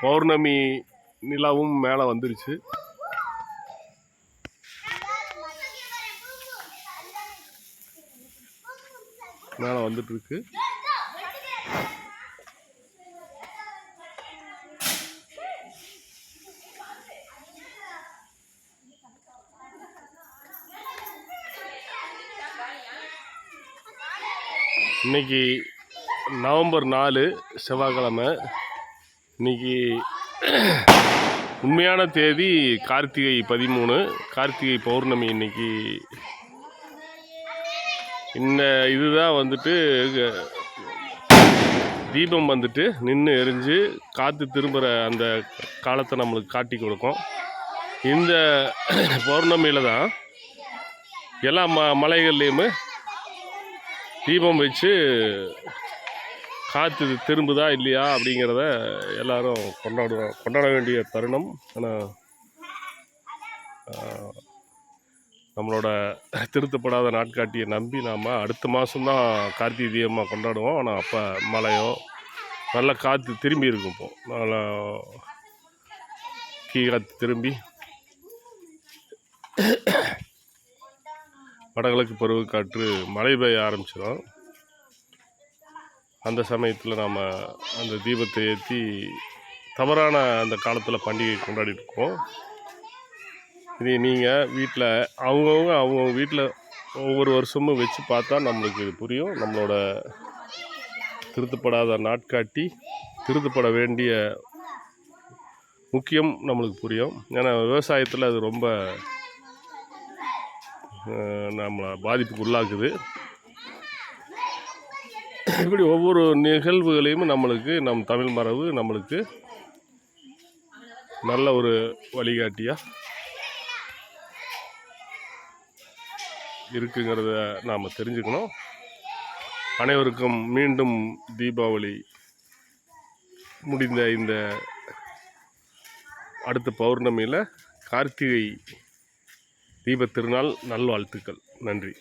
பௌர்ணமி நிலாவும் மேலே வந்துருச்சு. மேலே வந்துட்டு இருக்கு. இன்னைக்கு நவம்பர் 4 செவ்வாய்க்கிழமை. இன்னைக்கு உண்மையான தேதி கார்த்திகை 13, கார்த்திகை பௌர்ணமி. இன்னைக்கு இதுதான் வந்துட்டு தீபம் வந்துட்டு நின்று எரிஞ்சு காற்று திரும்புகிற அந்த காலத்தை நம்மளுக்கு காட்டி கொடுக்கும். இந்த பௌர்ணமியில் தான் எல்லா மலைகள்லேயுமே தீபம் வச்சு காற்று திரும்புதா இல்லையா அப்படிங்கிறத எல்லாரும் கொண்டாட வேண்டிய தருணம். ஆனால் நம்மளோட திருத்தப்படாத நாட்காட்டியை நம்பி நாம் அடுத்த மாதம்தான் கார்த்திகை தீபமாக கொண்டாடுவோம். ஆனால் அப்போ மழையோ நல்ல காற்று திரும்பி இருக்கும். இப்போது நல்லா காற்று திரும்பி வடகிழக்கு பருவக்காற்று மழை பெய்ய ஆரம்பிச்சிடும். அந்த சமயத்தில் நாம் அந்த தீபத்தை ஏற்றி தவறான அந்த காலத்தில் பண்டிகை கொண்டாடிட்டு இருக்கோம். இது நீங்கள் வீட்டில் அவங்க வீட்டில் ஒவ்வொரு வருஷமும் வச்சு பார்த்தா நம்மளுக்கு இது புரியும். நம்மளோட திருத்தப்படாத நாட்காட்டி, திருத்தப்பட வேண்டிய முக்கியம் நம்மளுக்கு புரியும். ஏன்னா விவசாயத்தில் அது ரொம்ப நம்மளை பாதிப்புக்கு உள்ளாக்குது. இப்படி ஒவ்வொரு நிகழ்வுகளையும் நம்மளுக்கு நம் தமிழ் மரபு நம்மளுக்கு நல்ல ஒரு வழிகாட்டியாக இருக்குங்கிறத நாம் தெரிஞ்சுக்கணும். அனைவருக்கும் மீண்டும் தீபாவளி முடிந்த இந்த அடுத்த பௌர்ணமியில் கார்த்திகை தீபத் திருநாள் நல்வாழ்த்துக்கள். நன்றி.